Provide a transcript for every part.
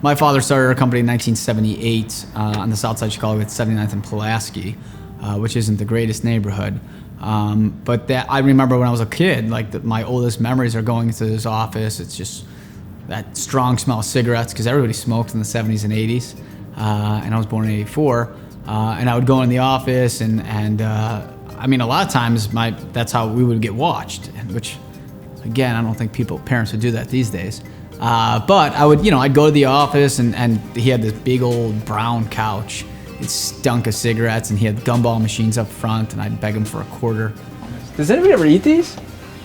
My father started our company in 1978 on the south side of Chicago at 79th and Pulaski, which isn't the greatest neighborhood. But that I remember when I was a kid, like my oldest memories are going into this office. It's just that strong smell of cigarettes because everybody smoked in the 70s and 80s. And I was born in 84. And I would go in the office and I mean, a lot of times that's how we would get watched, which again, I don't think parents would do that these days. But I would, I'd go to the office and he had this big old brown couch. It stunk of cigarettes and he had gumball machines up front and I'd beg him for a quarter. Does anybody ever eat these?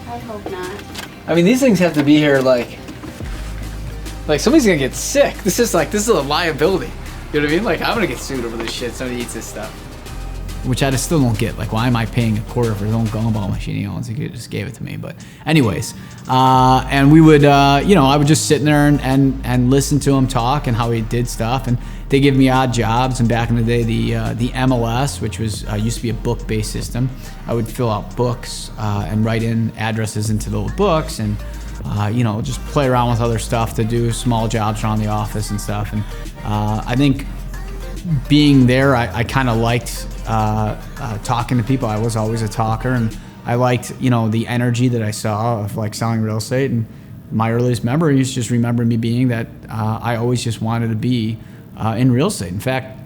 I hope not. I mean, these things have to be here like somebody's gonna get sick. This is a liability. You know what I mean? Like, I'm gonna get sued over this shit. Somebody eats this stuff. Which I still don't get. Like, why am I paying a quarter for his own gumball machine he owns? He just gave it to me. But anyways, and we would, I would just sit in there and listen to him talk and how he did stuff. And they give me odd jobs. And back in the day, the MLS, which was used to be a book-based system, I would fill out books and write in addresses into those books and, just play around with other stuff to do small jobs around the office and stuff. And I think being there, I kind of liked talking to people. I was always a talker, and I liked, the energy that I saw of like selling real estate. And my earliest memories just remember me being that I always just wanted to be in real estate. In fact,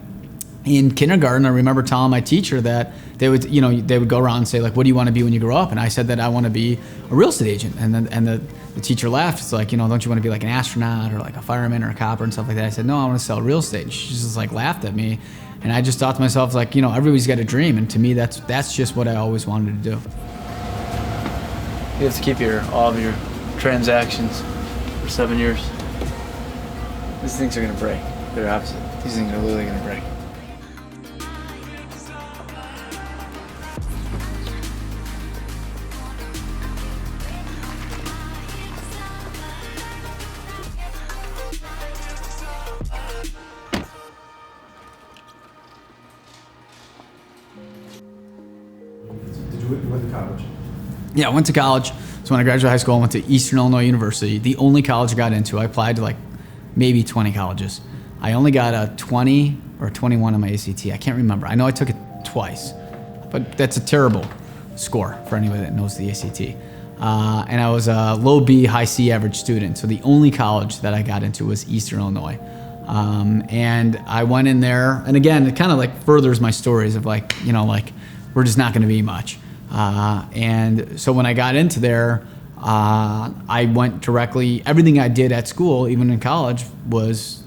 in kindergarten, I remember telling my teacher that they would go around and say, like, what do you want to be when you grow up? And I said that I want to be a real estate agent. And then the teacher laughed. It's like, don't you want to be like an astronaut or like a fireman or a copper and stuff like that? I said, no, I want to sell real estate. And she just like laughed at me. And I just thought to myself, like, everybody's got a dream. And to me, that's just what I always wanted to do. You have to keep all of your transactions for 7 years. These things are going to break. They're opposite. These things are literally going to break. You went to college? Yeah, I went to college. So when I graduated high school, I went to Eastern Illinois University, the only college I got into. I applied to like maybe 20 colleges. I only got a 20 or 21 on my ACT. I can't remember. I know I took it twice, but that's a terrible score for anybody that knows the ACT. And I was a low B, high C average student. So the only college that I got into was Eastern Illinois. And I went in there, and again, it kind of like furthers my stories of like, we're just not going to be much. And so when I got into there, I went directly, everything I did at school, even in college, was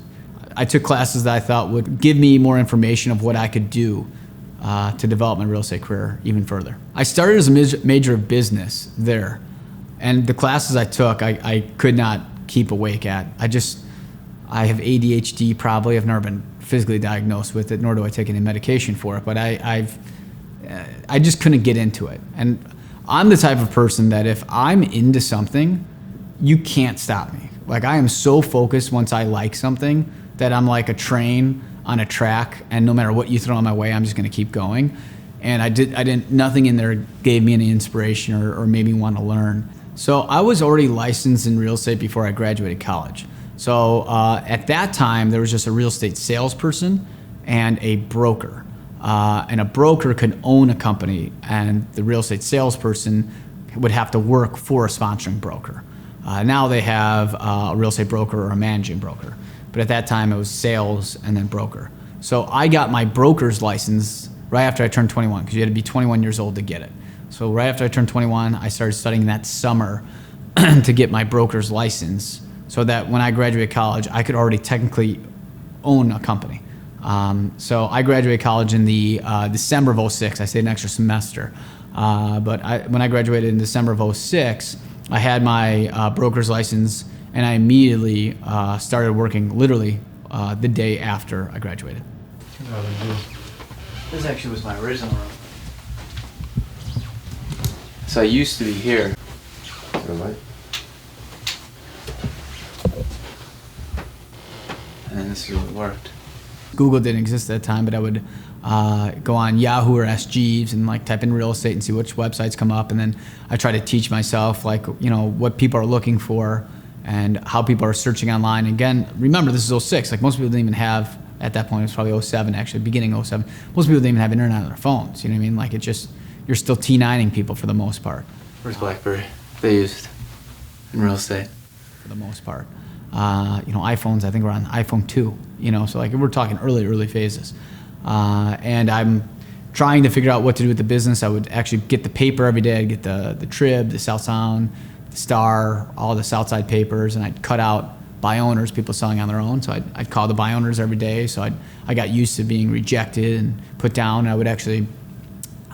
I took classes that I thought would give me more information of what I could do to develop my real estate career even further. I started as a major of business there, and the classes I took, I could not keep awake at. I have ADHD probably. I've never been physically diagnosed with it, nor do I take any medication for it, but I just couldn't get into it. And I'm the type of person that if I'm into something, you can't stop me. Like, I am so focused once I like something that I'm like a train on a track, and no matter what you throw in my way, I'm just gonna keep going. And nothing in there gave me any inspiration or made me want to learn. So I was already licensed in real estate before I graduated college. So at that time, there was just a real estate salesperson and a broker. And a broker could own a company, and the real estate salesperson would have to work for a sponsoring broker. Now they have a real estate broker or a managing broker. But at that time, it was sales and then broker. So I got my broker's license right after I turned 21, because you had to be 21 years old to get it. So right after I turned 21, I started studying that summer to get my broker's license, so that when I graduated college, I could already technically own a company. So I graduated college in the December of 06. I stayed an extra semester. But when I graduated in December of 06, I had my broker's license, and I immediately started working literally the day after I graduated. This actually was my original room. So I used to be here. Right. And this is what worked. Google didn't exist at that time, but I would go on Yahoo or Ask Jeeves and like type in real estate and see which websites come up, and then I try to teach myself like what people are looking for, and how people are searching online. Again, remember, this is '06. Like most people didn't even have, at that point, it was probably '07, actually, beginning '07. Most people didn't even have internet on their phones. You know what I mean? Like you're still T9ing people for the most part. Where's BlackBerry? They used in real estate. For the most part. iPhones, I think we're on iPhone 2, so like we're talking early phases. And I'm trying to figure out what to do with the business. I would actually get the paper every day. I'd get the Trib, the South Sound, the Star, all the Southside papers, and I'd cut out buy owners, people selling on their own. So I'd call the buy owners every day. So I got used to being rejected and put down. I would actually,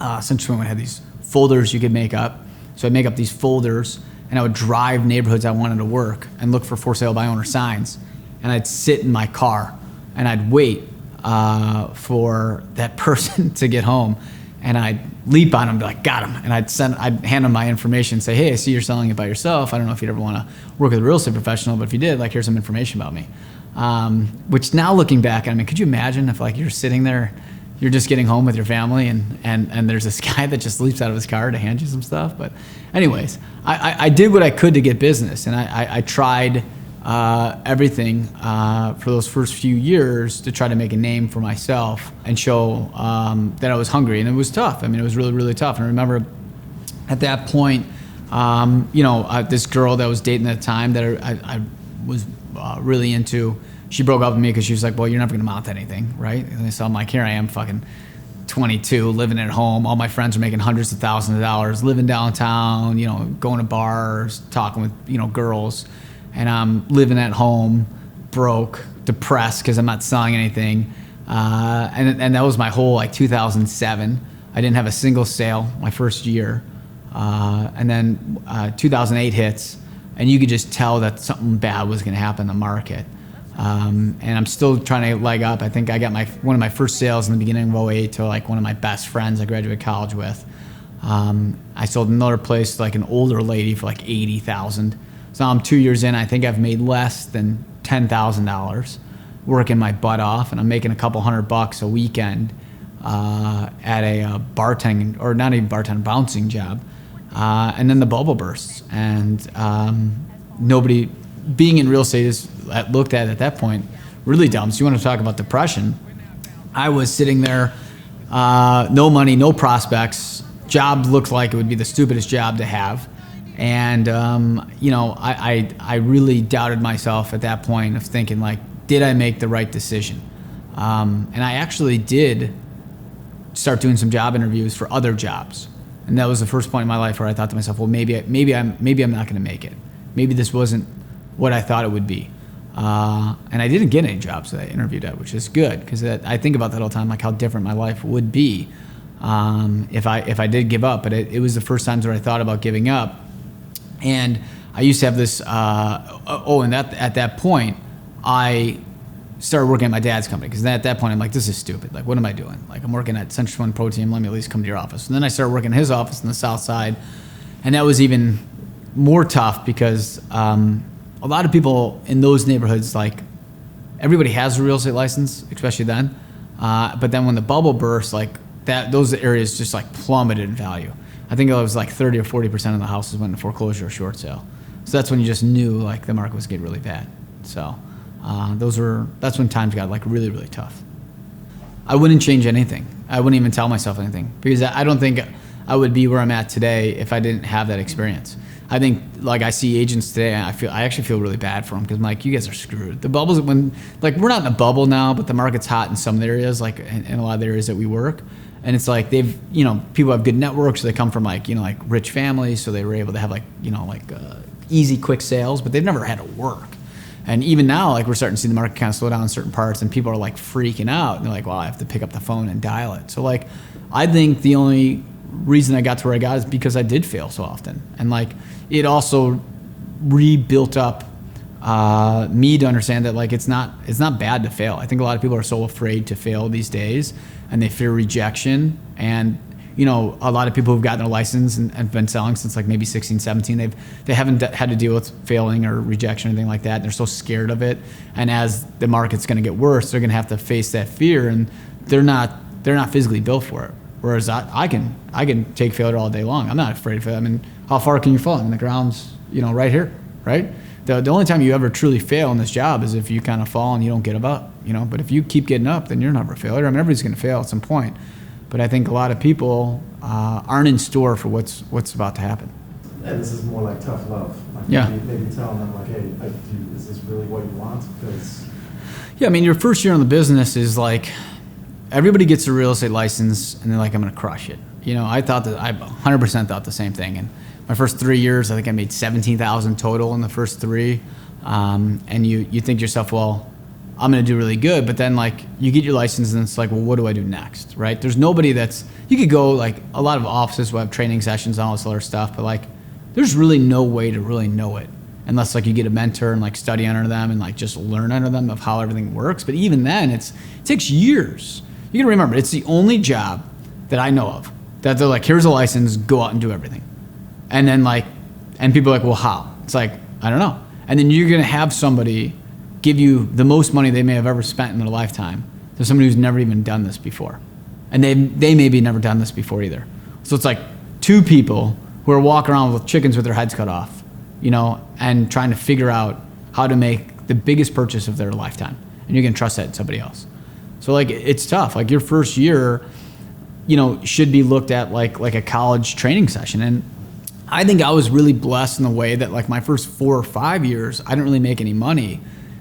essentially, I had these folders you could make up. So I'd make up these folders, and I would drive neighborhoods I wanted to work and look for sale by owner signs. And I'd sit in my car and I'd wait for that person to get home, and I'd leap on them, be like, got him. And I'd hand them my information and say, hey, I see you're selling it by yourself. I don't know if you'd ever want to work with a real estate professional, but if you did, like, here's some information about me. Which now looking back, I mean, could you imagine if like you're sitting there, you're just getting home with your family, and there's this guy that just leaps out of his car to hand you some stuff? But anyways, I did what I could to get business, and I tried everything for those first few years to try to make a name for myself and show that I was hungry. And it was tough. I mean, it was really, really tough. And I remember at that point, this girl that I was dating at the time that I was really into, she broke up with me because she was like, well, you're never going to amount to anything, right? And so I'm like, here I am, fucking 22, living at home. All my friends are making hundreds of thousands of dollars, living downtown, going to bars, talking with, girls. And I'm living at home, broke, depressed because I'm not selling anything. And that was my whole 2007. I didn't have a single sale my first year. And then 2008 hits, and you could just tell that something bad was going to happen in the market. And I'm still trying to leg up. I think I got one of my first sales in the beginning of '08 to one of my best friends I graduated college with. I sold another place to an older lady for $80,000. So now I'm 2 years in. I think I've made less than $10,000 working my butt off, and I'm making a couple $100 a weekend at a bartending, or not even bartending, bouncing job. And then the bubble bursts, and nobody, being in real estate is looked at that point really dumb. So you want to talk about depression? I was sitting there, no money, no prospects. Job looked like it would be the stupidest job to have. And, I really doubted myself at that point of thinking, did I make the right decision? And I actually did start doing some job interviews for other jobs. And that was the first point in my life where I thought to myself, well, maybe I'm not going to make it. Maybe this wasn't what I thought it would be. And I didn't get any jobs that I interviewed at, which is good, because I think about that all the time, how different my life would be if I did give up. But it was the first times where I thought about giving up. And I used to have this, at that point, I started working at my dad's company, because at that point I'm like, this is stupid. What am I doing? I'm working at Central One Protein. Let me at least come to your office. And then I started working in his office in the South Side, and that was even more tough because a lot of people in those neighborhoods, everybody has a real estate license, especially then. But then when the bubble burst, those areas just plummeted in value. I think it was 30 or 40% of the houses went into foreclosure or short sale. So that's when you just knew the market was getting really bad. So that's when times got really, really tough. I wouldn't change anything. I wouldn't even tell myself anything, because I don't think I would be where I'm at today if I didn't have that experience. I think I see agents today, and I actually feel really bad for them, because I'm like, you guys are screwed. The bubbles, when we're not in a bubble now, but the market's hot in some areas, in a lot of the areas that we work. And it's they've, people have good networks. So they come from rich families, so they were able to have easy, quick sales, but they've never had to work. And even now, we're starting to see the market kind of slow down in certain parts, and people are freaking out. And they're well, I have to pick up the phone and dial it. So I think the only reason I got to where I got is because I did fail so often. And it also rebuilt up me to understand that it's not bad to fail. I think a lot of people are so afraid to fail these days, and they fear rejection. And a lot of people who've gotten their license and been selling since maybe 16, 17, they haven't had to deal with failing or rejection or anything like that. And they're so scared of it. And as the market's going to get worse, they're going to have to face that fear, and they're not physically built for it. Whereas I can take failure all day long. I'm not afraid of it. I mean, how far can you fall? I mean, the ground's right here, right? The only time you ever truly fail in this job is if you kind of fall and you don't get up, but if you keep getting up, then you're never a failure. I mean, everybody's going to fail at some point, but I think a lot of people aren't in store for what's about to happen. And this is more like tough love. Like Yeah. Maybe telling them like, hey, is this really what you want? Because Yeah, I mean, your first year in the business is like, everybody gets a real estate license and they're like, I'm going to crush it. I 100% thought the same thing. And my first 3 years, I think I made $17,000 total in the first 3. And you think to yourself, well, I'm going to do really good. But then like you get your license and it's like, well, what do I do next? Right? There's nobody you could go like a lot of offices will have training sessions and all this other stuff, but like there's really no way to really know it unless like you get a mentor and like study under them and like just learn under them of how everything works. But even then it takes years. You gotta remember, it's the only job that I know of that they're like, here's a license, go out and do everything. And then and people are like, well, how? It's like, I don't know. And then you're gonna have somebody give you the most money they may have ever spent in their lifetime. There's somebody who's never even done this before. And they maybe never done this before either. So it's like 2 people who are walking around with chickens with their heads cut off, and trying to figure out how to make the biggest purchase of their lifetime. And you're gonna trust that in somebody else. So like, it's tough. Like your first year, should be looked at like a college training session. And I think I was really blessed in the way that like my first 4 or 5 years, I didn't really make any money,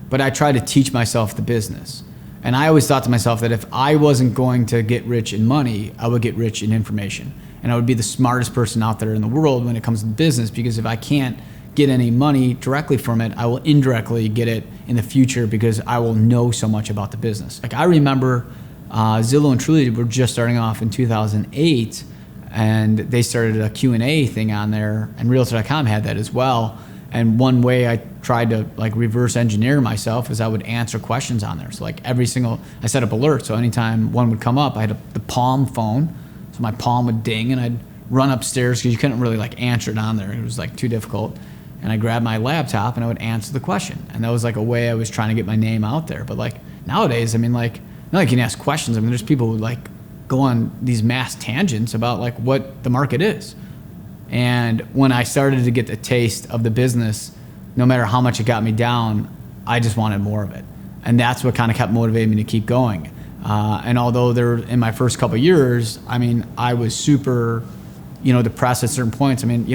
but I tried to teach myself the business. And I always thought to myself that if I wasn't going to get rich in money, I would get rich in information. And I would be the smartest person out there in the world when it comes to business, because if I can't get any money directly from it, I will indirectly get it in the future because I will know so much about the business. Like I remember Zillow and Truly were just starting off in 2008, and they started a Q&A thing on there, and Realtor.com had that as well. And one way I tried to like reverse engineer myself is I would answer questions on there. So like I set up alerts. So anytime one would come up, I had the Palm phone. So my Palm would ding and I'd run upstairs because you couldn't really like answer it on there. It was like too difficult. And I grabbed my laptop and I would answer the question. And that was like a way I was trying to get my name out there. But like nowadays, I mean, like, not like you can ask questions. I mean, there's people who like go on these mass tangents about like what the market is. And when I started to get the taste of the business, no matter how much it got me down, I just wanted more of it. And that's what kind of kept motivating me to keep going. And although in my first couple of years, I mean, I was super, depressed at certain points. I mean,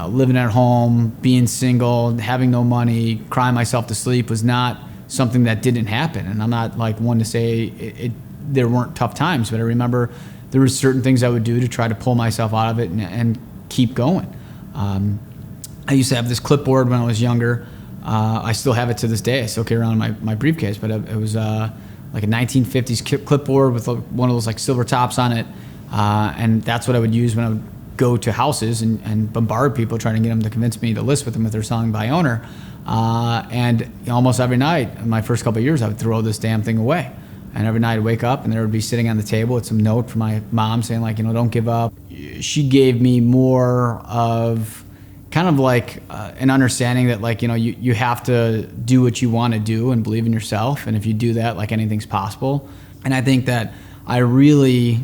living at home, being single, having no money, crying myself to sleep was not something that didn't happen. And I'm not like one to say there weren't tough times, but I remember there were certain things I would do to try to pull myself out of it and keep going. I used to have this clipboard when I was younger. I still have it to this day. I still carry around my briefcase, but it was like a 1950s clipboard with one of those like silver tops on it. And that's what I would use when I would go to houses and bombard people trying to get them to convince me to list with them if they're selling by owner. And almost every night in my first couple of years, I would throw this damn thing away. And every night I'd wake up and there would be sitting on the table with some note from my mom saying like, don't give up. She gave me more of kind of like an understanding that like, you have to do what you want to do and believe in yourself. And if you do that, like anything's possible. And I think that I really,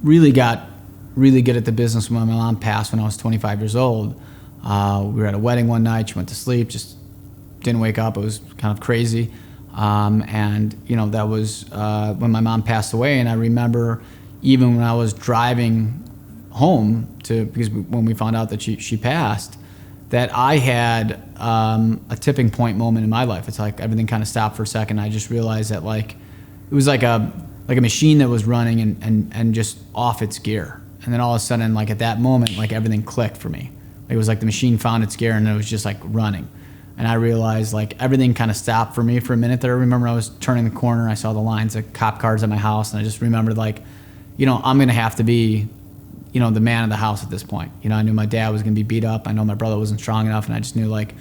really got really good at the business when my mom passed when I was 25 years old. We were at a wedding one night. She went to sleep, just didn't wake up. It was kind of crazy. And that was when my mom passed away. And I remember even when I was driving home because when we found out that she passed, that I had a tipping point moment in my life. It's like everything kind of stopped for a second. I just realized that like it was like a machine that was running and just off its gear. And then all of a sudden, like at that moment, like everything clicked for me. It was like the machine found its gear and it was just like running. And I realized like everything kind of stopped for me for a minute there. I remember I was turning the corner. I saw the lines of cop cars at my house. And I just remembered like, I'm going to have to be, the man of the house at this point. I knew my dad was going to be beat up. I know my brother wasn't strong enough. And I just knew like,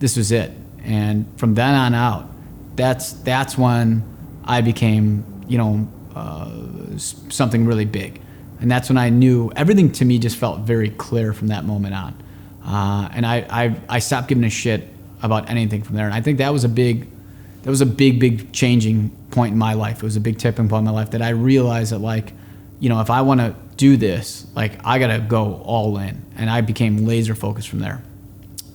this was it. And from then on out, that's when I became, something really big. And that's when I knew everything to me just felt very clear from that moment on. And I stopped giving a shit about anything from there. And I think that was a big changing point in my life. It was a big tipping point in my life that I realized that like, if I want to do this, like I got to go all in. And I became laser focused from there.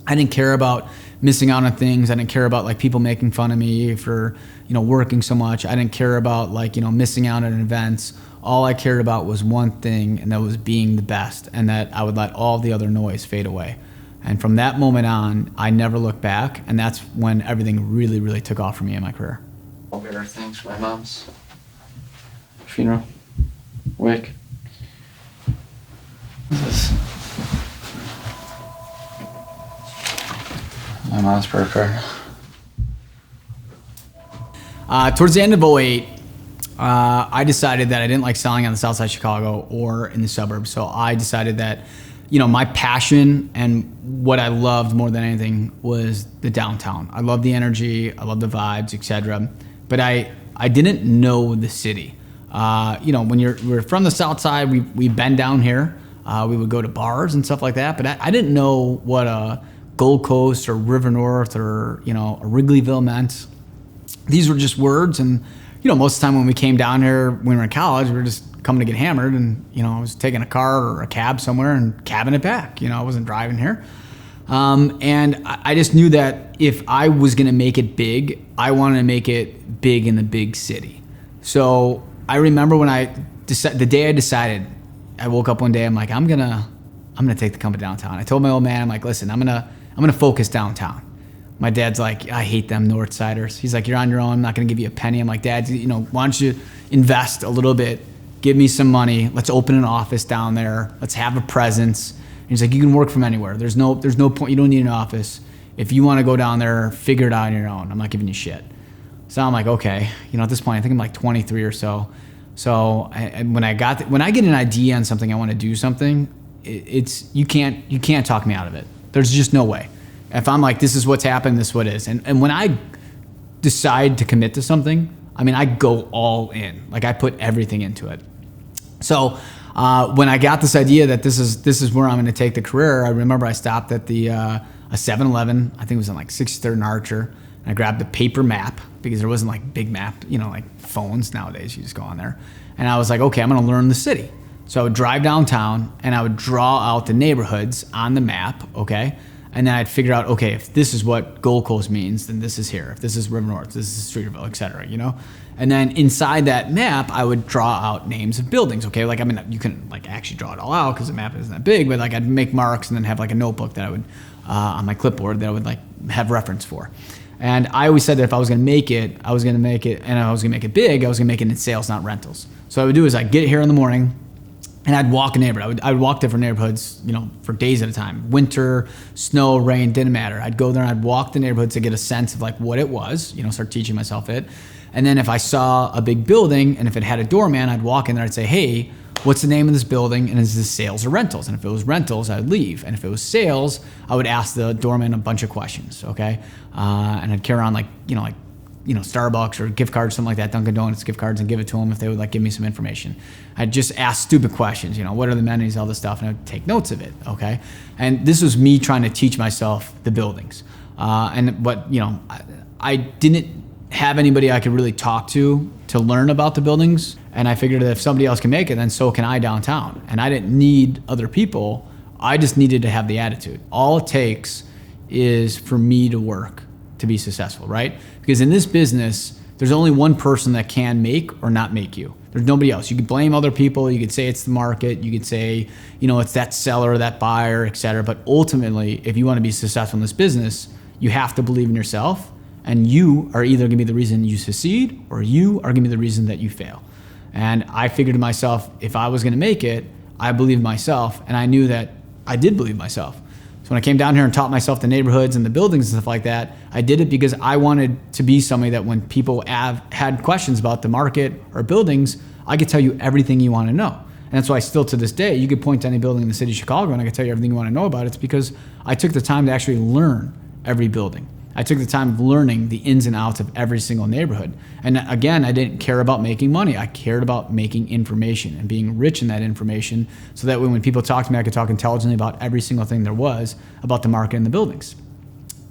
I didn't care about missing out on things. I didn't care about like people making fun of me for, working so much. I didn't care about like, missing out on events. All I cared about was one thing, and that was being the best, and that I would let all the other noise fade away. And from that moment on, I never looked back, and that's when everything really, really took off for me in my career. All better things for my mom's funeral. Wake. What's this? My mom's prayer card. Towards the end of '08, I decided that I didn't like selling on the south side of Chicago or in the suburbs. So I decided that, my passion and what I loved more than anything was the downtown. I love the energy, I love the vibes, etc. But I didn't know the city. When we're from the south side, we've been down here. We would go to bars and stuff like that. But I didn't know what a Gold Coast or River North or, a Wrigleyville meant. These were just words, and most of the time when we came down here when we were in college, we were just coming to get hammered, and I was taking a car or a cab somewhere and cabbing it back. I wasn't driving here, and I just knew that if I was going to make it big, I wanted to make it big in the big city. So I remember when the day I decided, I woke up one day, I'm like, I'm gonna take the company downtown. I told my old man, I'm like, listen, I'm gonna focus downtown. My dad's like, I hate them North Siders. He's like, you're on your own. I'm not going to give you a penny. I'm like, Dad, why don't you invest a little bit? Give me some money. Let's open an office down there. Let's have a presence. And he's like, you can work from anywhere. There's no point. You don't need an office. If you want to go down there, figure it out on your own. I'm not giving you shit. So I'm like, okay. At this point, I think I'm like 23 or so. So when I get an idea on something, I want to do something. You can't talk me out of it. There's just no way. If I'm like, this is what's happened, this is what it is. And when I decide to commit to something, I go all in. Like I put everything into it. So when I got this idea that this is where I'm going to take the career, I remember I stopped at a 7-Eleven. I think it was on like 63rd and Archer. And I grabbed the paper map because there wasn't like big map, like phones nowadays. You just go on there. And I was like, okay, I'm going to learn the city. So I would drive downtown and I would draw out the neighborhoods on the map, okay? And then I'd figure out, okay, if this is what Gold Coast means, then this is here. If this is River North, this is Streeterville, et cetera, And then inside that map, I would draw out names of buildings, okay? Like, you couldn't like actually draw it all out because the map isn't that big, but like I'd make marks and then have like a notebook that I would, on my clipboard that I would like have reference for. And I always said that if I was gonna make it, I was gonna make it, and I was gonna make it big, I was gonna make it in sales, not rentals. So what I would do is I'd get here in the morning, and I'd walk a neighborhood. I would walk different neighborhoods, for days at a time. Winter, snow, rain, didn't matter. I'd go there and I'd walk the neighborhoods to get a sense of like what it was, start teaching myself it. And then if I saw a big building and if it had a doorman, I'd walk in there, I'd say, hey, what's the name of this building? And is this sales or rentals? And if it was rentals, I'd leave. And if it was sales, I would ask the doorman a bunch of questions, okay? And I'd carry on like Starbucks or gift cards, something like that, Dunkin' Donuts gift cards, and give it to them if they would like give me some information. I'd just ask stupid questions, what are the amenities, all this stuff, and I'd take notes of it, okay? And this was me trying to teach myself the buildings. I didn't have anybody I could really talk to learn about the buildings, and I figured that if somebody else can make it, then so can I downtown. And I didn't need other people, I just needed to have the attitude. All it takes is for me to work to be successful, right? Because in this business, there's only one person that can make or not make you. There's nobody else. You could blame other people. You could say it's the market. You could say, it's that seller, that buyer, et cetera. But ultimately, if you want to be successful in this business, you have to believe in yourself. And you are either going to be the reason you succeed or you are going to be the reason that you fail. And I figured to myself, if I was going to make it, I believed myself. And I knew that I did believe myself. So when I came down here and taught myself the neighborhoods and the buildings and stuff like that, I did it because I wanted to be somebody that when people had questions about the market or buildings, I could tell you everything you want to know. And that's why still to this day, you could point to any building in the city of Chicago and I could tell you everything you want to know about it. It's because I took the time to actually learn every building. I took the time of learning the ins and outs of every single neighborhood. And again, I didn't care about making money. I cared about making information and being rich in that information so that when people talk to me, I could talk intelligently about every single thing there was about the market and the buildings.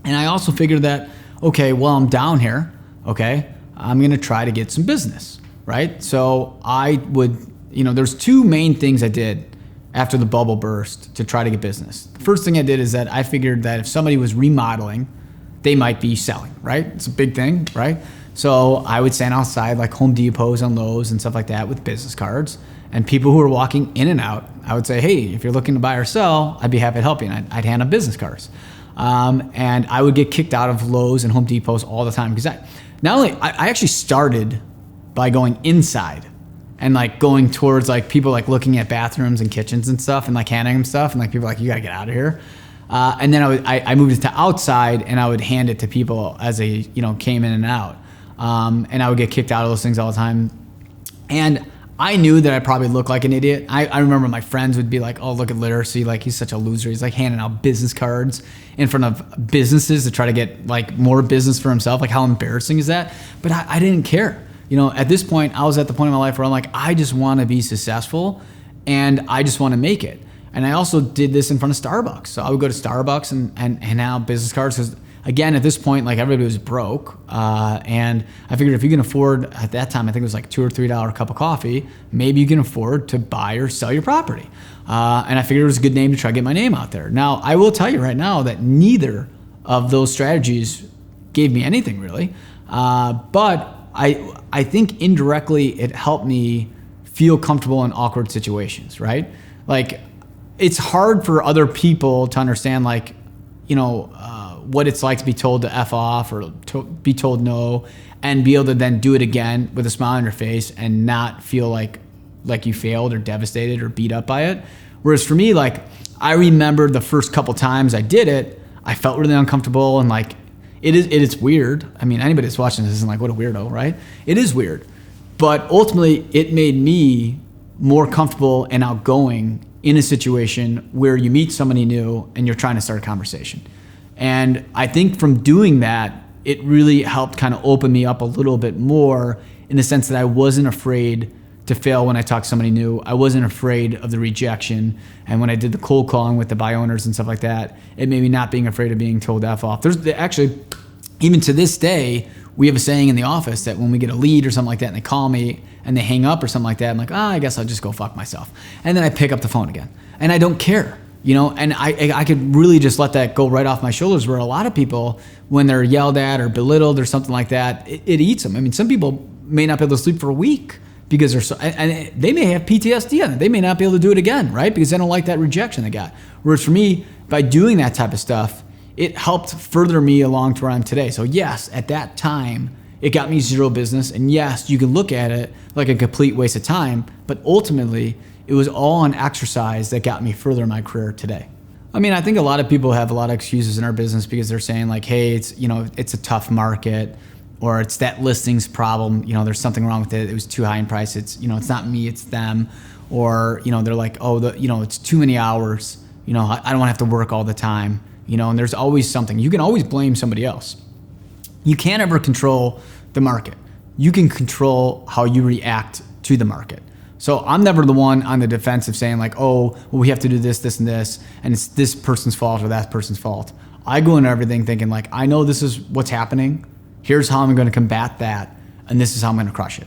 And I also figured that, okay, well, I'm down here, okay, I'm gonna try to get some business, right? So I would, there's two main things I did after the bubble burst to try to get business. The first thing I did is that I figured that if somebody was remodeling they might be selling, right? It's a big thing, right? So I would stand outside like Home Depots and Lowe's and stuff like that with business cards. And people who were walking in and out, I would say, hey, if you're looking to buy or sell, I'd be happy to help you. And I'd hand them business cards. And I would get kicked out of Lowe's and Home Depots all the time because I actually started by going inside and like going towards like people like looking at bathrooms and kitchens and stuff and like handing them stuff and like people were like, you gotta get out of here. And then I moved it to outside and I would hand it to people as they came in and out. And I would get kicked out of those things all the time. And I knew that I probably looked like an idiot. I remember my friends would be like, oh, look at Laricy. Like, he's such a loser. He's like handing out business cards in front of businesses to try to get like more business for himself. Like, how embarrassing is that? But I didn't care. At this point, I was at the point in my life where I'm like, I just want to be successful and I just want to make it. And I also did this in front of Starbucks. So I would go to Starbucks and hand out business cards because, again, at this point, like everybody was broke. And I figured if you can afford, at that time, I think it was like $2 or $3 a cup of coffee, maybe you can afford to buy or sell your property. And I figured it was a good name to try to get my name out there. Now, I will tell you right now that neither of those strategies gave me anything really. But I think indirectly it helped me feel comfortable in awkward situations, right? Like, it's hard for other people to understand, like, what it's like to be told to F off or to be told no and be able to then do it again with a smile on your face and not feel like you failed or devastated or beat up by it. Whereas for me, like, I remember the first couple times I did it, I felt really uncomfortable and like, it is weird. I mean, anybody that's watching this isn't like, what a weirdo, right? It is weird. But ultimately, it made me more comfortable and outgoing in a situation where you meet somebody new and you're trying to start a conversation. And I think from doing that, it really helped kind of open me up a little bit more in the sense that I wasn't afraid to fail when I talked to somebody new. I wasn't afraid of the rejection. And when I did the cold calling with the buy owners and stuff like that, it made me not being afraid of being told F off. There's actually, even to this day, we have a saying in the office that when we get a lead or something like that and they call me and they hang up or something like that, I'm like, I guess I'll just go fuck myself. And then I pick up the phone again. And I don't care, and I could really just let that go right off my shoulders, where a lot of people, when they're yelled at or belittled or something like that, it eats them. I mean, some people may not be able to sleep for a week because they're so, and they may have PTSD on it. They may not be able to do it again, right? Because they don't like that rejection they got. Whereas for me, by doing that type of stuff, it helped further me along to where I'm today. So yes, at that time, it got me zero business. And yes, you can look at it like a complete waste of time, but ultimately it was all an exercise that got me further in my career today. I mean, I think a lot of people have a lot of excuses in our business because they're saying like, hey, it's a tough market, or it's that listings problem. There's something wrong with it. It was too high in price. It's not me, it's them. Or, they're like, oh, it's too many hours. I don't want to have to work all the time. And there's always something. You can always blame somebody else. You can't ever control the market. You can control how you react to the market. So I'm never the one on the defensive saying like, oh, well, we have to do this, this, and this, and it's this person's fault or that person's fault. I go into everything thinking like, I know this is what's happening. Here's how I'm going to combat that, and this is how I'm going to crush it.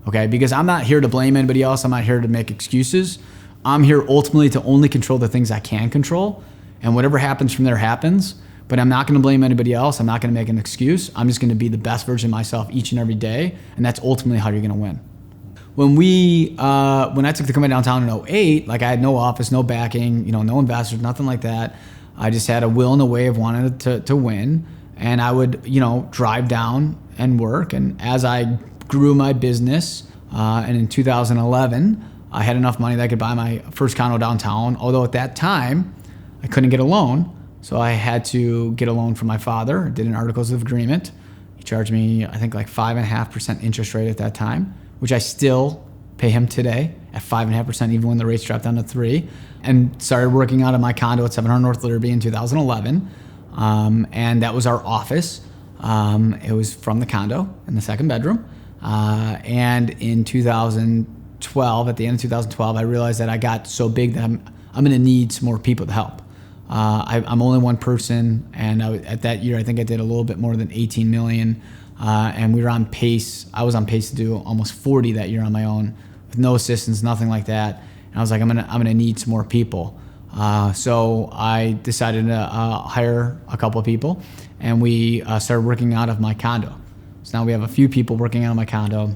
Okay? Because I'm not here to blame anybody else. I'm not here to make excuses. I'm here ultimately to only control the things I can control, and whatever happens from there happens. But I'm not going to blame anybody else. I'm not going to make an excuse. I'm just going to be the best version of myself each and every day, and that's ultimately how you're going to win. When I took the company downtown in 2008, like I had no office, no backing, no investors, nothing like that. I just had a will and a way of wanting to win, and I would, drive down and work. And as I grew my business, and in 2011, I had enough money that I could buy my first condo downtown. Although at that time, I couldn't get a loan. So I had to get a loan from my father. I did an articles of agreement. He charged me, I think, like 5.5% interest rate at that time, which I still pay him today at 5.5%, even when the rates dropped down to 3%. And started working out of my condo at 700 North Liberty in 2011. And that was our office. It was from the condo in the second bedroom. And in 2012, at the end of 2012, I realized that I got so big that I'm going to need some more people to help. I'm only one person, and at that year, I think I did a little bit more than 18 million, and we were on pace. I was on pace to do almost 40 that year on my own, with no assistance, nothing like that. And I was like, I'm gonna need some more people. So I decided to hire a couple of people, and we started working out of my condo. So now we have a few people working out of my condo,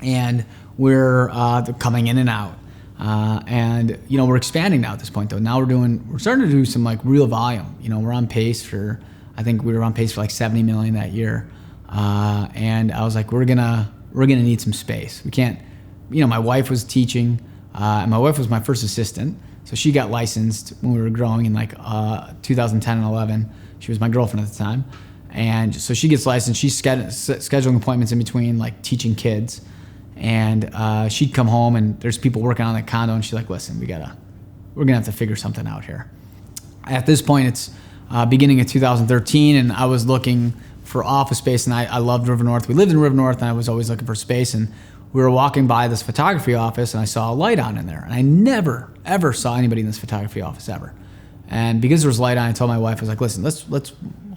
and we're coming in and out. And we're expanding now at this point though. Now we're starting to do some like real volume. We're on pace for, I think we were on pace for like 70 million that year. And I was like, we're gonna need some space. We can't, my wife was teaching, and my wife was my first assistant. So she got licensed when we were growing in like 2010 and 11. She was my girlfriend at the time. And so she gets licensed. She's scheduling appointments in between, like teaching kids. And she'd come home and there's people working on the condo, and she's like, listen, we're gonna have to figure something out here. At this point, it's beginning of 2013, and I was looking for office space, and I loved River North. We lived in River North, and I was always looking for space, and we were walking by this photography office, and I saw a light on in there, and I never, ever saw anybody in this photography office ever. And because there was light on, I told my wife, I was like, listen, let's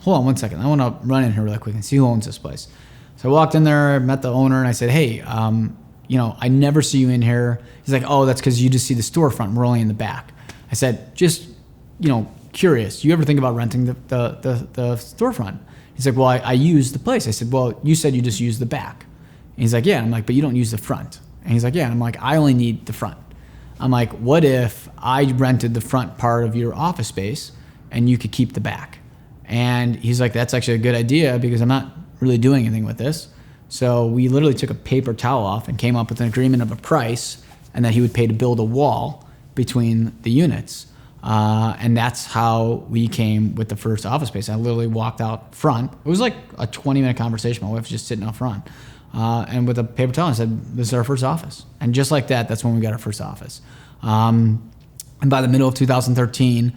hold on one second. I want to run in here really quick and see who owns this place. So I walked in there, met the owner, and I said, hey, I never see you in here. He's like, oh, that's because you just see the storefront. We're only in the back. I said, just, curious. You ever think about renting the storefront? He's like, well, I use the place. I said, well, you said you just use the back. And he's like, yeah. And I'm like, but you don't use the front. And he's like, yeah. And I'm like, I only need the front. I'm like, what if I rented the front part of your office space and you could keep the back? And he's like, that's actually a good idea because I'm not really doing anything with this. So we literally took a paper towel off and came up with an agreement of a price and that he would pay to build a wall between the units. And that's how we came with the first office space. I literally walked out front. It was like a 20-minute conversation. My wife was just sitting out front. And with a paper towel, I said, this is our first office. And just like that, that's when we got our first office. And by the middle of 2013,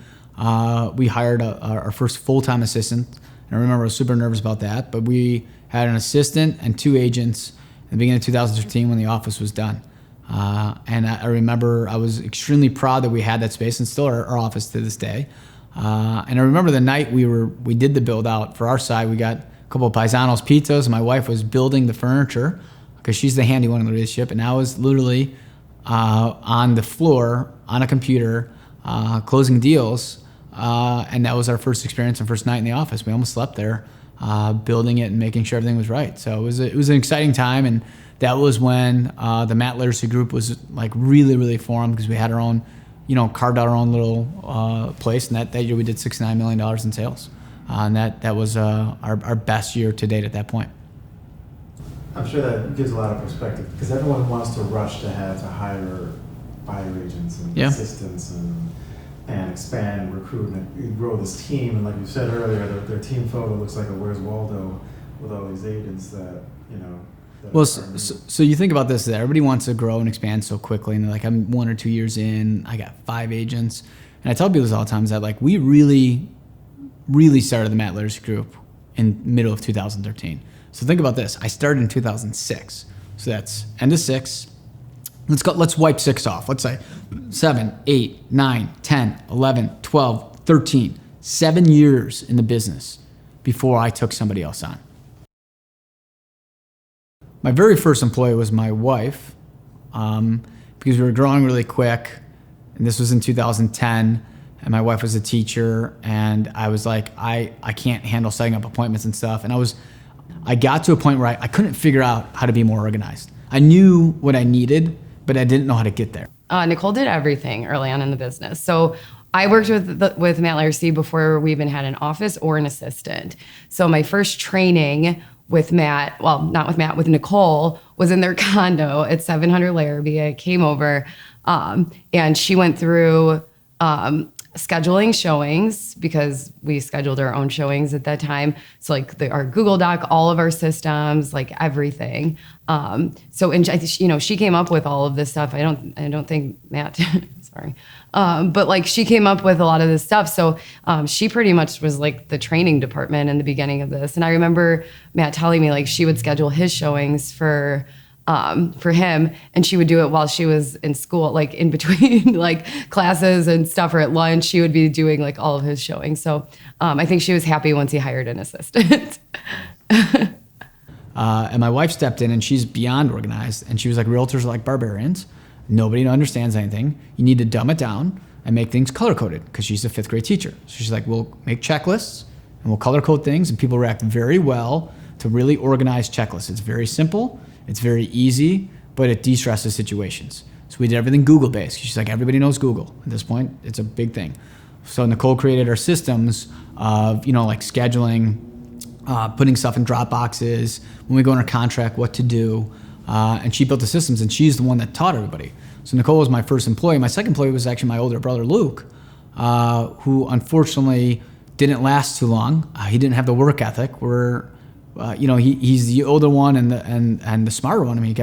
we hired our first full-time assistant. And I remember I was super nervous about that, but we had an assistant and 2 agents in the beginning of 2013 when the office was done. And I remember I was extremely proud that we had that space, and still our office to this day. And I remember the night we did the build out for our side, we got a couple of Paisanos pizzas, and my wife was building the furniture because she's the handy one in the relationship, and I was literally on the floor on a computer closing deals, and that was our first experience and first night in the office. We almost slept there building it and making sure everything was right. So it was an exciting time, and that was when the Matt Laricy group was like really, really formed because we had our own, carved out our own little place, and that year we did $69 million in sales. And that was our best year to date at that point. I'm sure that gives a lot of perspective because everyone wants to rush to hire buyer agents and assistants and expand, recruit, and grow this team. And like you said earlier, their team photo looks like a Where's Waldo with all these agents that. Well, so you think about this, that everybody wants to grow and expand so quickly, and they're like, I'm 1 or 2 years in, I got 5 agents. And I tell people this all the time, is that like we really, really started the Matt Laricy group in middle of 2013. So think about this. I started in 2006. So that's end of 6. Let's wipe 6 off. Let's say 7, 8, 9, 10, 11, 12, 13. 7 years in the business before I took somebody else on. My very first employee was my wife, because we were growing really quick, and this was in 2010, and my wife was a teacher, and I was like, I can't handle setting up appointments and stuff, and I got to a point where I couldn't figure out how to be more organized. I knew what I needed, but I didn't know how to get there. Nicole did everything early on in the business. So I worked with Matt Laricy before we even had an office or an assistant. So my first training with Matt, well, not with Matt, with Nicole, was in their condo at 700 Larrabee. I came over, and she went through scheduling showings because we scheduled our own showings at that time. So like our Google Doc, all of our systems, like everything. She came up with all of this stuff. I don't think Matt, sorry. But like she came up with a lot of this stuff. So she pretty much was like the training department in the beginning of this. And I remember Matt telling me like she would schedule his showings for him, and she would do it while she was in school, like in between like classes and stuff, or at lunch, she would be doing like all of his showings. So I think she was happy once he hired an assistant. And my wife stepped in, and she's beyond organized, and she was like, realtors are like barbarians. Nobody understands anything. You need to dumb it down and make things color-coded, because she's a 5th grade teacher. So she's like, we'll make checklists, and we'll color code things, and people react very well to really organized checklists. It's very simple, it's very easy, but it de-stresses situations. So we did everything Google-based. She's like, everybody knows Google. At this point, it's a big thing. So Nicole created our systems of, like scheduling, putting stuff in Dropboxes, when we go under contract, what to do. And she built the systems, and she's the one that taught everybody. So Nicole was my first employee. My second employee was actually my older brother, Luke, who unfortunately didn't last too long. He didn't have the work ethic. He's the older one and the smarter one. I mean,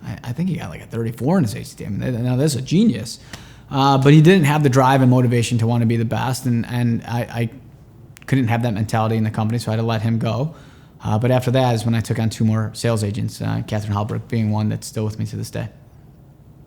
I think he got like a 34 in his ACT. I mean, now that's a genius. But he didn't have the drive and motivation to want to be the best, and I couldn't have that mentality in the company, so I had to let him go. But after that is when I took on 2 more sales agents, Catherine Halbrook being one that's still with me to this day.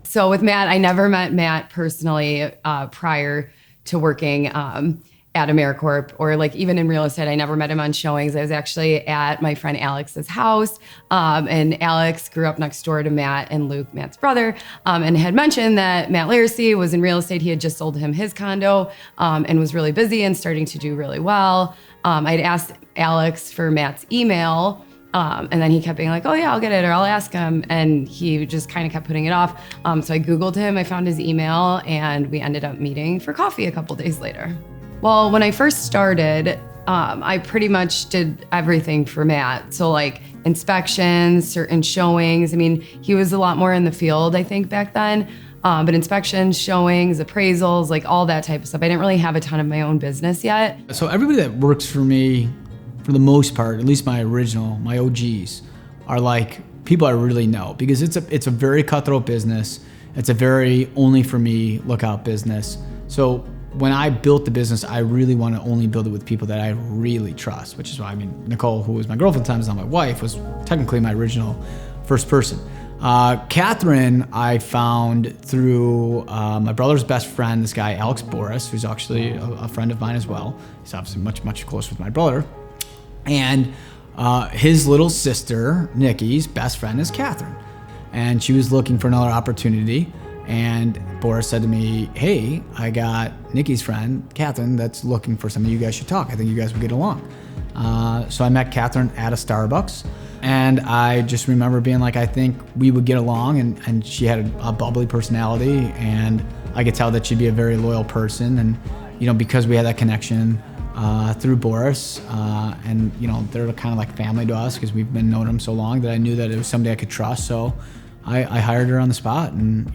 So with Matt, I never met Matt personally prior to working at Americorp, or like even in real estate. I never met him on showings. I was actually at my friend Alex's house, and Alex grew up next door to Matt and Luke, Matt's brother, and had mentioned that Matt Laricy was in real estate. He had just sold him his condo and was really busy and starting to do really well. I'd asked Alex for Matt's email, and then he kept being like, oh yeah, I'll get it, or I'll ask him. And he just kind of kept putting it off. So I Googled him, I found his email, and we ended up meeting for coffee a couple days later. Well, when I first started, I pretty much did everything for Matt. So like inspections, certain showings. I mean, he was a lot more in the field, I think, back then. But inspections, showings, appraisals, like all that type of stuff. I didn't really have a ton of my own business yet. So everybody that works for me, for the most part, at least my OGs, are like people I really know, because it's a very cutthroat business. It's a very only for me lookout business. So when I built the business, I really want to only build it with people that I really trust, which is why, Nicole, who was my girlfriend at the time, is not my wife, was technically my original first person. Catherine, I found through my brother's best friend, this guy, Alex Boris, who's actually a friend of mine as well. He's obviously much, much closer with my brother. And his little sister, Nikki's best friend is Catherine. And she was looking for another opportunity. And Boris said to me, hey, I got Nikki's friend, Catherine, that's looking for something. You guys should talk. I think you guys would get along. So I met Catherine at a Starbucks. And I just remember being like, I think we would get along. And she had a bubbly personality. And I could tell that she'd be a very loyal person. And, because we had that connection through Boris, and, they're kind of like family to us because we've been knowing them so long, that I knew that it was somebody I could trust. So I hired her on the spot, and,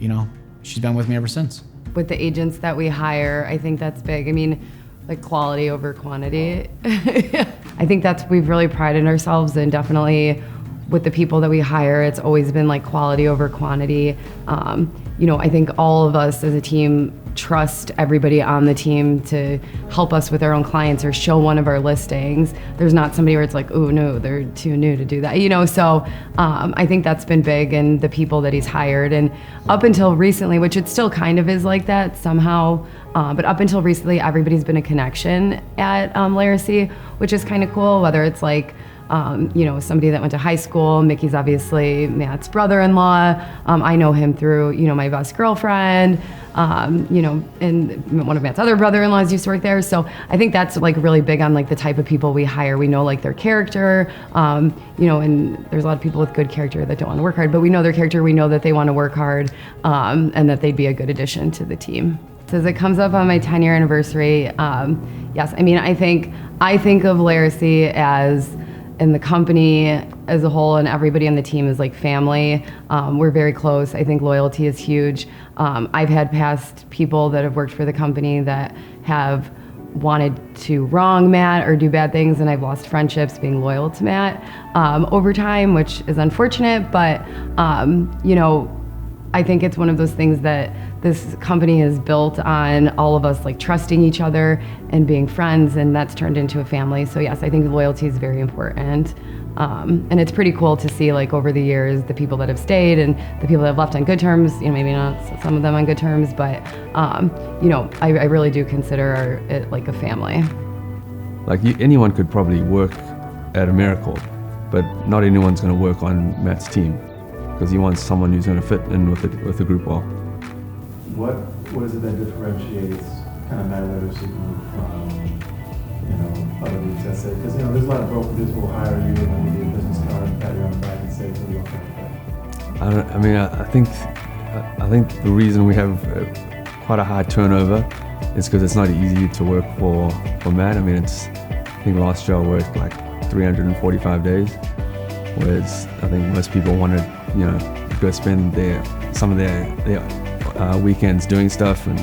she's been with me ever since. With the agents that we hire, I think that's big. I mean, like quality over quantity. I think we've really prided ourselves in, definitely with the people that we hire, it's always been like quality over quantity. I think all of us as a team trust everybody on the team to help us with our own clients or show one of our listings. There's not somebody where it's like, oh no, they're too new to do that, so I think that's been big in the people that he's hired. And up until recently, which it still kind of is like that somehow, but up until recently, everybody's been a connection at Laricy, which is kind of cool, whether it's like somebody that went to high school. Mickey's obviously Matt's brother-in-law. I know him through, my best girlfriend, and one of Matt's other brother-in-laws used to work there. So I think that's like really big on like the type of people we hire. We know like their character, and there's a lot of people with good character that don't want to work hard, but we know their character. We know that they want to work hard, and that they'd be a good addition to the team. So as it comes up on my 10-year anniversary, yes, I think of Laricy as, and the company as a whole and everybody on the team is like family. We're very close. I think loyalty is huge. I've had past people that have worked for the company that have wanted to wrong Matt or do bad things, and I've lost friendships being loyal to Matt over time, which is unfortunate, but I think it's one of those things that this company is built on all of us like trusting each other and being friends, and that's turned into a family. So yes, I think loyalty is very important. And it's pretty cool to see like over the years, the people that have stayed and the people that have left on good terms, maybe not some of them on good terms, but I really do consider it like a family. Like anyone could probably work at Americorp, but not anyone's going to work on Matt's team, because he wants someone who's going to fit in with the group well. What is it that differentiates kind of Matt Laricy from other REITs that say, because there's a lot of brokerages who will hire you and then give you a business card and pat you on the back and say, "Who you want to play?" I think the reason we have quite a high turnover is because it's not easy to work for Matt. I think last year I worked like 345 days, whereas I think most people want to, go spend some of their weekends doing stuff, and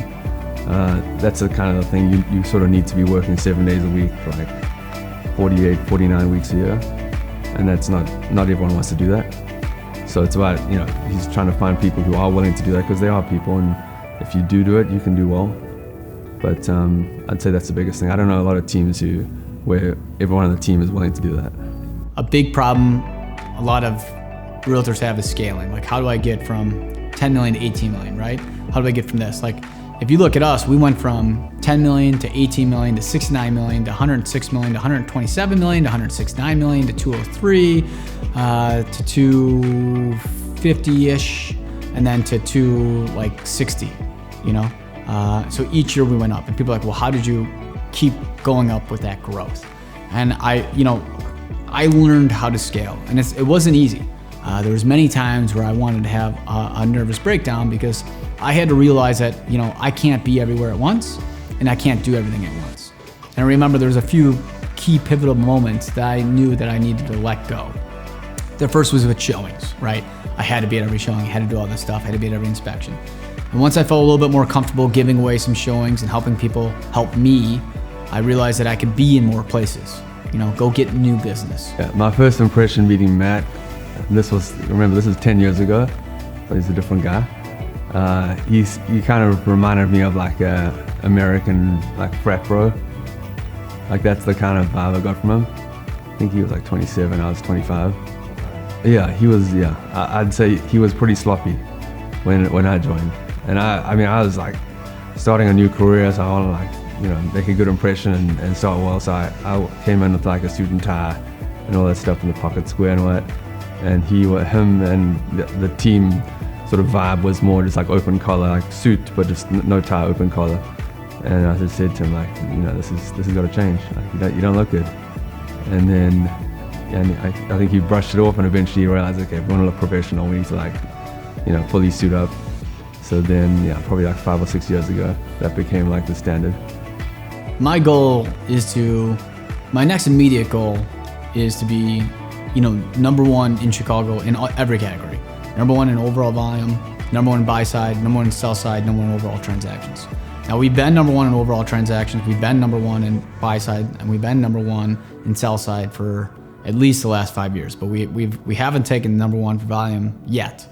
that's the kind of the thing you sort of need to be working 7 days a week for like 48, 49 weeks a year, and that's not everyone wants to do that. So it's about, he's trying to find people who are willing to do that, because there are people, and if you do it, you can do well. But I'd say that's the biggest thing. I don't know a lot of teams where everyone on the team is willing to do that. A big problem a lot of realtors have is scaling. Like, how do I get from 10 million to 18 million, right? How do I get from this? Like, if you look at us, we went from 10 million to 18 million to 69 million to 106 million to 127 million to 169 million to 203 to 250-ish, and then to 260, So each year we went up, and people are like, well, how did you keep going up with that growth? And I learned how to scale, and it wasn't easy. There was many times where I wanted to have a nervous breakdown, because I had to realize that, I can't be everywhere at once, and I can't do everything at once. And I remember there was a few key pivotal moments that I knew that I needed to let go. The first was with showings, right? I had to be at every showing, I had to do all this stuff, I had to be at every inspection. And once I felt a little bit more comfortable giving away some showings and helping people help me, I realized that I could be in more places, go get new business. Yeah, my first impression meeting Matt, this is 10 years ago, so he's a different guy. He kind of reminded me of like a American frat bro. Like, that's the kind of vibe I got from him. I think he was like 27, I was 25. Yeah, he was, I'd say he was pretty sloppy when I joined. And I was like starting a new career, so I want to make a good impression and start well. So I came in with like a suit and tie and all that stuff in the pocket square and all that. And him and the team sort of vibe was more just like open collar, like suit, but just no tie, open collar. And I just said to him, this has got to change. Like, you don't look good. And then, I think he brushed it off, and eventually he realized, okay, if we want to look professional, we need to fully suit up. So then, probably like 5 or 6 years ago, that became like the standard. My next immediate goal is to be, number one in Chicago in every category. Number one in overall volume, number one in buy side, number one in sell side, number one in overall transactions. Now, we've been number one in overall transactions, we've been number one in buy side, and we've been number one in sell side for at least the last 5 years, but we haven't taken number one for volume yet.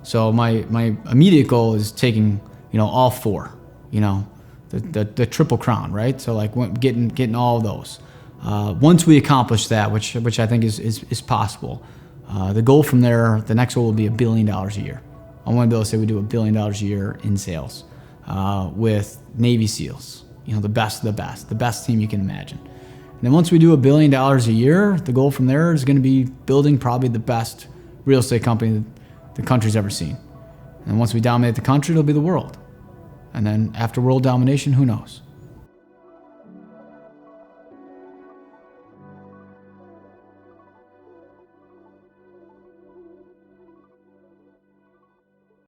So my immediate goal is taking, all four, the triple crown, right? So like getting all of those. Once we accomplish that, which I think is possible, the goal from there, the next goal will be $1 billion a year. I want to be able to say we do $1 billion a year in sales with Navy SEALs, the best of the best team you can imagine. And then once we do $1 billion a year, the goal from there is going to be building probably the best real estate company the country's ever seen. And once we dominate the country, it'll be the world. And then after world domination, who knows?